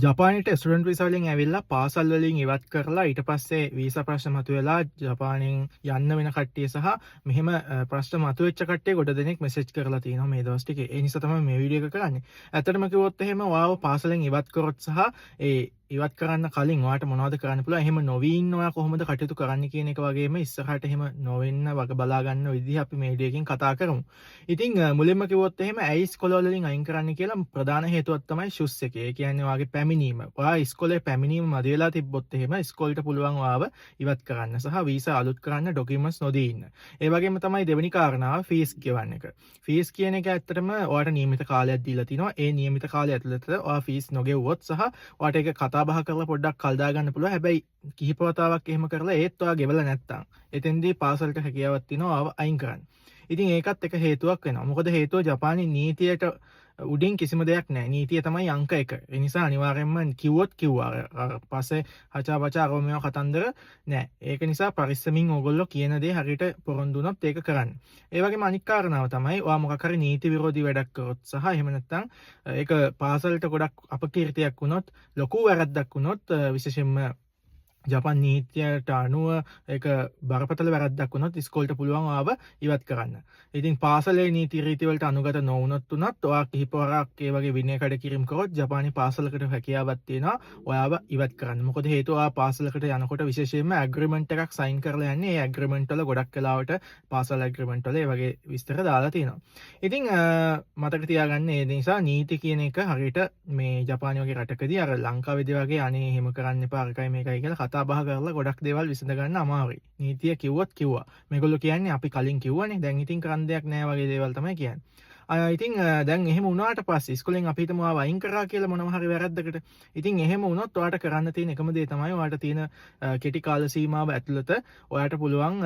ජපානයට student visa වලින් ඇවිල්ලා පාසල් වලින් ඉවත් කරලා ඊට පස්සේ වීසා ප්‍රශ්න මතුවෙලා ජපානයෙන් යන්න වෙන කට්ටිය සහ මෙහෙම ප්‍රශ්න මතුවෙච්ච කට්ටිය ගොඩ දෙනෙක් මෙසේජ් කරලා තියෙනවා මේ දවස් ටිකේ. ඒ නිසා තමයි මේ වීඩියෝ එක කරන්නේ. ඇත්තටම කිව්වොත් එහෙම ඔයාව පාසලෙන් ඉවත් කරොත් සහ ඒ ඉවත් කරන්න කලින් ඔයාට මොනවද කරන්න පුළුවන්? එහෙම නොවී ඉන්න ඔයා කොහොමද කටයුතු කරන්න කියන එක වගේම ඉස්සරහට එහෙම නොවෙන්න වග බලා ගන්න විදිහ අපි මේ වීඩියෝ එකෙන් කතා කරමු. ඉතින් මුලින්ම කිව්වොත් එහෙම ඇයි ඉස්කෝල වලින් අයින් කරන්න කියලා ප්‍රධාන හේතුවක් තමයි ෂුස් එක. ඒ කියන්නේ ඔයාගේ පැමිණීම. ඔයා ඉස්කෝලේ පැමිණීම මදි වෙලා තිබ්බොත් එහෙම ඉස්කෝලේට පුළුවන් ඔයාව ඉවත් කරන්න සහ වීසා අලුත් කරන්න ඩොකියුමන්ට්ස් නොදී ඉන්න. ඒ වගේම තමයි දෙවෙනි කාරණාව ෆීස් ගෙවන්න එක. ෆීස් කියන එක ඇත්තටම ඔයාට නියමිත කාලයක් දීලා තිනවා. ඒ නියමිත කාලය ඇතුළත ඔයා ෆීස් නොගෙව්වොත් සහ ඔයාට ඒක කතා බහ කරලා පොඩ්ඩක් කල් දාගන්න පුළුවන්. හැබැයි කිහිප වතාවක් එහෙම කරලා ඒත් ඔයා ගෙවලා නැත්තම් එතෙන්දී පාසලට හැකියාවක් තියෙනවා ඔයාව අයින් කරන්න. ඉතින් ඒකත් එක හේතුවක් වෙනවා. මොකද හේතුව ජපානයේ නීතියට උඩින් කිසිම දෙයක් නැහැ. නීතිය තමයි අංක 1. ඒ නිසා අනිවාර්යයෙන්ම කිව්වොත් කිව්වා. පස්සේ හචා බචා රෝමියෝ කතන්දර නැහැ. ඒක නිසා පරිස්සමින් ඕගොල්ලෝ කියන දේ හරියට පොරොන්දු වුණොත් ඒක කරන්න. ඒ වගේම අනිත් කාරණාව තමයි ඔයා මොකක් හරි නීති විරෝධී වැඩක් කරොත් සහ එහෙම නැත්නම් ඒක පාසලට ගොඩක් අපකීර්තියක් වුණොත්, ලොකු වැරද්දක් වුණොත් විශේෂයෙන්ම ජපාන් නීතියට අනුව ඒක බරපතල වැරද්දක් වුණොත් ඉස්කෝලේට පුළුවන් ඔයාව ඉවත් කරන්න. ඉතින් පාසලේ නීති රීති වලට අනුගත නොවුනොත් උනත් ඔයා කිහිප වරක් ඒ වගේ විනය කඩකිරීම කරොත් ජපානයේ පාසලකට හැකියාවක් තියෙනවා ඔයාව ඉවත් කරන්න. මොකද හේතුව ඔයා පාසලකට යනකොට විශේෂයෙන්ම ඇග්‍රීමන්ට් එකක් සයින් කරලා යන්නේ. ඒ ඇග්‍රීමන්ට් වල ගොඩක් වෙලාවට පාසල් ඇග්‍රීමන්ට් වල ඒ වගේ විස්තර දාලා තියෙනවා. ඉතින් මතක තියාගන්න ඒ නිසා නීති කියන එක හරියට මේ ජපානයේ වගේ රටකදී අර ලංකාවේදී වගේ අනේ එහෙම කරන්න එපා අරකයි මේකයි කියලා කතා බහ කරලා ගොඩක් දේවල් විසඳ ගන්න අමාරුයි. නීතිය කිව්වොත් කිව්වා. මේගොල්ලෝ කියන්නේ අපි කලින් කිව්වනේ. දැන් ඉතින් කරන්න දෙයක් නැහැ වගේ දේවල් තමයි කියන්නේ. ඉතින් දැන් එහෙම වුණාට පස්සේ ඉස්කෝලෙන් අපි හිතමු ආව අයින් කරා කියලා මොනවා හරි වැරද්දකට. ඉතින් එහෙම වුණොත් ඔයාට කරන්න තියෙන එකම දේ තමයි ඔයාට තියෙන කෙටි කාල සීමාව ඇතුළත ඔයාට පුළුවන්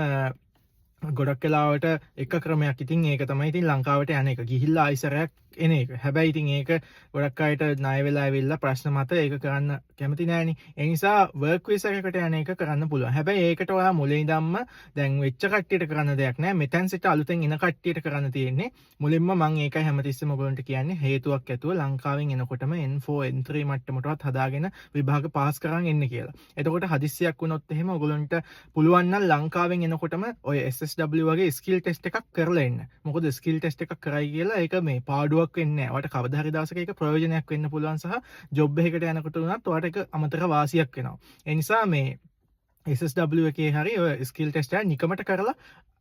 ගොඩක් වෙලාවට එක ක්‍රමයක්. ඉතින් ඒක තමයි ඉතින් ලංකාවට යන එක. ගිහිල්ලා ආයිසරයක් එන එක. හැබැයි ඉතින් ඒක ගොඩක් අයට ණය වෙලා ඇවිල්ලා ප්‍රශ්න මත ඒක කරන්න කැමති නෑනේ. ඒ නිසා වර්ක් විසා එකකට යන එක කරන්න පුළුවන්. හැබැයි ඒකට ඔයා මුලින් ඉඳන්ම දැන් වෙච්ච කට්ටියට කරන්න දෙයක් නෑ. මෙතෙන් සිට අලුතෙන් එන කට්ටියට කරන්න තියෙන්නේ මුලින්ම මම ඒකයි හැමතිස්සෙම ඔයගොල්ලන්ට කියන්නේ හේතුවක් ඇතුව ලංකාවෙන් එනකොටම N4 N3 මට්ටමටවත් හදාගෙන විභාග පාස් කරන් එන්න කියලා. එතකොට හදිස්සියක් වුණොත් එහෙම ඔයගොල්ලන්ට පුළුවන් නම් ලංකාවෙන් එනකොටම ඔය SSW වගේ ස්කිල් ටෙස්ට් එකක් කරලා එන්න. මොකද ස්කිල් ටෙස්ට් එකක් කරයි කියලා ඒක මේ පාඩුවක් වෙන්නේ නැහැ. ඔයාලට කවදා හරි දවසක ඒක ප්‍රයෝජනයක් වෙන්න පුළුවන් සහ ජොබ් එකකට යනකොට උනත් ඔයාලට ඒක අමතර වාසියක් වෙනවා. ඒ නිසා මේ SSW එකේ හරි ඔය ස්කිල් ටෙස්ට් එක නිකමට කරලා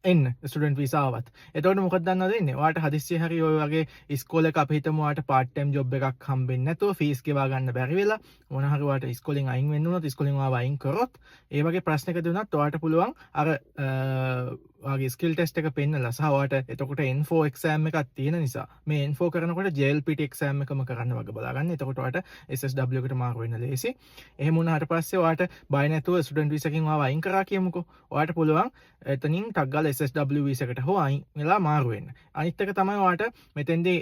එන්න ස්ටුඩන්ට් වීසා ආවත්. එතකොට මොකද දන්නවද වෙන්නේ? ඔයාලට හදිස්සිය හරි ඔය වගේ ඉස්කෝලේක අපි හිතමු ඔයාලට පාර්ට් ටයිම් ජොබ් එකක් හම්බෙන්නේ නැතුව ෆීස් ගෙවා ගන්න බැරි වෙලා මොන හරි ඔයාලට ඉස්කෝලෙන් අයින් වෙන්න උනොත් ඉස්කෝලෙන් ඔයාව අයින් කරොත් ඒ වගේ ප්‍රශ්නකදී උනත් ඔයාලට පුළුවන් අර ඔයාගේ ස්කිල් ටෙස්ට් එක පෙන්නලා සහ ඔයාලට එතකොට N4 එක්සෑම් එකක් තියෙන නිසා මේ N4 කරනකොට JLPT එක්සෑම් එකම කරන්න වගේ බලා ගන්න. එතකොට ඔයාලට SSW එකට මාරු වෙන්න ලේසි. එහෙම වුණාට පස්සේ ඔයාලට බය නැතුව ස්ටුඩන්ට් වීසා එකකින් ඔයාව අයින් කරා කියමුකෝ. ඔයාලට පුළුවන් එතනින් ටක් ගාලා SSW වීසා එකට හෝ අයින් වෙලා මාරු වෙන්න. අනිත් එක තමයි ඔයාලට මෙතෙන්දී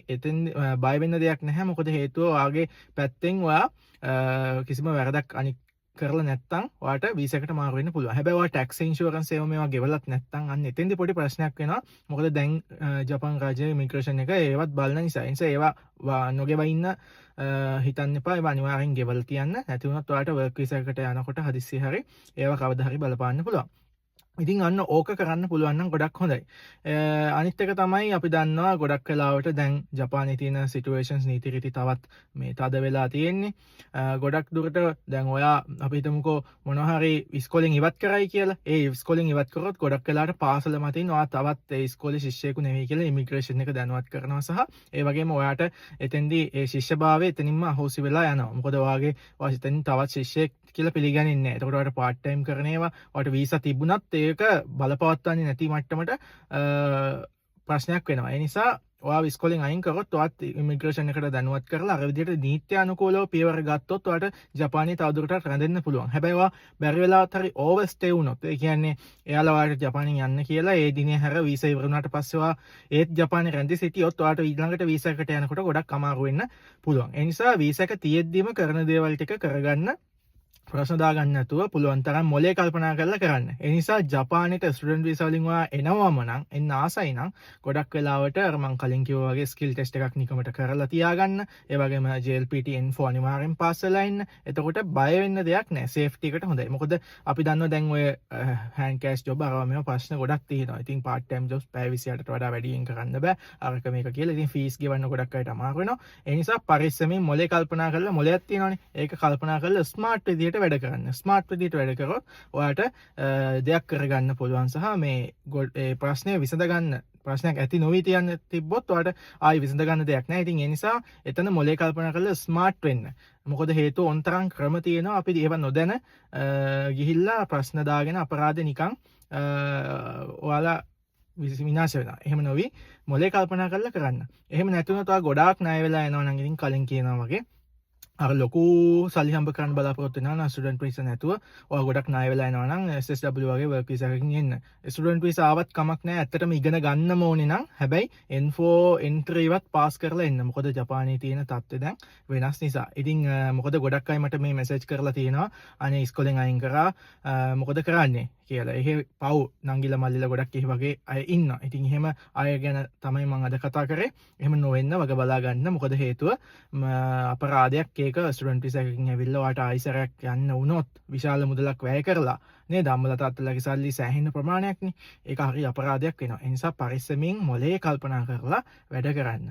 බය වෙන්න දෙයක් නැහැ. මොකද හේතුව ඔයාගේ පැත්තෙන් ඔයා කිසිම වැරදක් අනිත් කරලා නැත්තම් ඔයාට වීසා එකට මාරු වෙන්න පුළුවන්. හැබැයි ඔයා ටැක්ස් ඉන්ෂුරන්ස් ඒවා මේවා ගෙවලත් නැත්තම් අන්න එතෙන්දී පොඩි ප්‍රශ්නයක් වෙනවා. මොකද දැන් ජපාන් රාජ්‍යයේ ඉමිග්‍රේෂන් එක ඒවත් බලන නිසා. ඒ නිසා ඒවා නොගෙව ඉන්න හිතන්න එපා. ඒවා අනිවාර්යෙන් ගෙවලා තියන්න. නැති වුණොත් ඔයාට වර්ක් වීසා එකට යනකොට හදිස්සිය හරි ඒවා කවදා හරි බලපාන්න පුළුවන්. ඉතින් අන්න ඕක කරන්න පුළුවන් නම් ගොඩක් හොඳයි. අනිත් එක තමයි අපි දන්නවා ගොඩක් වෙලාවට දැන් ජපානයේ තියෙන සිටුේෂන්ස් නීති රීති තවත් මේ තද වෙලා තියෙන්නේ. ගොඩක් දුරට දැන් ඔයා අපි හිතමුකෝ මොනවා හරි ඉස්කෝලෙන් ඉවත් කරයි කියලා. ඒ ඉස්කෝලෙන් ඉවත් කරොත් ගොඩක් වෙලාවට පාසල මතින් ඔයා තවත් ඒ ඉස්කෝලේ ශිෂ්‍යයෙකු නෙවෙයි කියලා ඉමිග්‍රේෂන් එක දැනුවත් කරනවා සහ ඒ වගේම ඔයාට එතෙන්දී ඒ ශිෂ්‍යභාවය එතනින්ම අහෝසි වෙලා යනවා. මොකද ඔයාගේ එතනින් තවත් ශිෂ්‍යයෙක් කියලා පිළිගන්නේ නැහැ. එතකොට ඔයාලට පාර්ට් ටයිම් කරන ඒවා ඔයාලට වීසා තිබුණත් ඒක බලපවත්වන්නේ නැති මට්ටමට ප්‍රශ්නයක් වෙනවා. ඒ නිසා ඔයාව ඉස්කෝලෙන් අයින් කරොත් ඔයාත් ඉමිග්‍රේෂන් එකට දැනුවත් කරලා අර විදිහට නීත්‍ය අනුකූලව පියවර ගත්තොත් ඔයාට ජපානයේ තවදුරටත් රැඳෙන්න පුළුවන්. හැබැයි ඔයා බැරි වෙලාවත් හරි ඕවර්ස්ටේ වුණොත් ඒ කියන්නේ එයාලා ඔයාලට ජපානයෙන් යන්න කියලා ඒ දිනේ හැර වීසා ඉවර වුණාට පස්සේ ඔයා ඒත් ජපානයේ රැඳි සිටියොත් ඔයාට ඊළඟට වීසා එකට යනකොට ගොඩක් අමාරු වෙන්න පුළුවන්. ඒ නිසා වීසා එක තියෙද්දිම කරන දේවල් ටික කරගන්න ප්‍රශ්න දාගන්න නැතුව පුළුවන් තරම් මොලේ කල්පනා කරලා කරන්න. ඒ නිසා ජපානෙට ස්ටුඩන්ට් වීසා වලින් ඔයා එනවම නම් එන්න ආසයි නම් ගොඩක් වෙලාවට අර මං කලින් කිව්වා වගේ ස්කිල් ටෙස්ට් එකක් නිකමට කරලා තියාගන්න. ඒ වගේම JLPT N4 අනිවාර්යෙන් පාස් වෙලා ඉන්න. එතකොට බය වෙන්න දෙයක් නැහැ. සේෆ්ටි එකට හොඳයි. මොකද අපි දන්නවා දැන් ඔය හෑන්ඩ් කෑෂ් ජොබ් අරවා මේවා ප්‍රශ්න ගොඩක් තියෙනවා. ඉතින් part time jobs පැය 28ට වඩා වැඩියෙන් කරන්න බෑ. අරක මේක කියලා. ඉතින් ෆීස් ගෙවන්න ගොඩක් අයට අමාරු වෙනවා. ඒ නිසා පරිස්සමෙන් මොලේ කල්පනා කරලා මොලයක් තියෙනවනේ. ඒක කල්පනා කරලා ස්මාර්ට් විදියට වැඩ කරන්න. ස්මාර්ට් විදියට වැඩ කරොත් ඔයාට දෙයක් කරගන්න පුළුවන් සහ මේ ප්‍රශ්නය විසඳගන්න ප්‍රශ්නයක් ඇති නොවී තියන්න තිබ්බොත් ඔයාට ආයි විසඳ ගන්න දෙයක් නැහැ. ඉතින් ඒ නිසා එතන මොලේ කල්පනා කරලා ස්මාර්ට් වෙන්න. මොකද හේතුව ඔන්තරම් ක්‍රම තියෙනවා. අපි ඒව නොදැන ගිහිල්ලා ප්‍රශ්න දාගෙන අපරාධ නිකන් ඔයාලා විනාශ වෙනවා. එහෙම නොවි මොලේ කල්පනා කරලා කරන්න. එහෙම නැතුනොත් ඔයා ගොඩාක් ණය වෙලා යනවා නම් ඉතින් කලින් කියනවා වගේ අර ලොකු සල්ලි හම්බ කරන්න බලාපොරොත්තු වෙනවා නම් ස්ටුඩන්ට් වීසා නැතුව ඔයා ගොඩක් ණය වෙලා යනවා නම් SSW වගේ වර්ක් වීසා එකකින් එන්න. ස්ටුඩන්ට් වීසා ආවත් කමක් නැහැ. ඇත්තටම ඉගෙන ගන්නම ඕනේ නම් හැබැයි N4 N3 වත් පාස් කරලා එන්න. මොකද ජපානයේ තියෙන තත්ත්වය දැන් වෙනස් නිසා. ඉතින් මොකද ගොඩක් අය මට මේ මැසේජ් කරලා තියෙනවා. අනේ ඉස්කෝලෙන් අයින් කරා මොකද කරන්නේ කියලා. එහෙ පව් නංගිලා මල්ලිලා ගොඩක් ඒ වගේ අය ඉන්නවා. ඉතින් එහෙම අය ගැන තමයි මම අද කතා කරේ. එහෙම නොවෙන්න වග බලා ගන්න. මොකද හේතුව අපරාධයක් ඒක ස්ටුඩන්ට් වීසා එකකින් ඇවිල්ලා ඔයාට ආයිසරයක් යන්න වුණොත් විශාල මුදලක් වැය කරලා නේද අම්මලා තාත්තලාගේ සල්ලි සෑහෙන ප්‍රමාණයක්නේ. ඒක හරි අපරාධයක් වෙනවා. ඒ නිසා පරිස්සමින් මොලේ කල්පනා කරලා වැඩ කරන්න.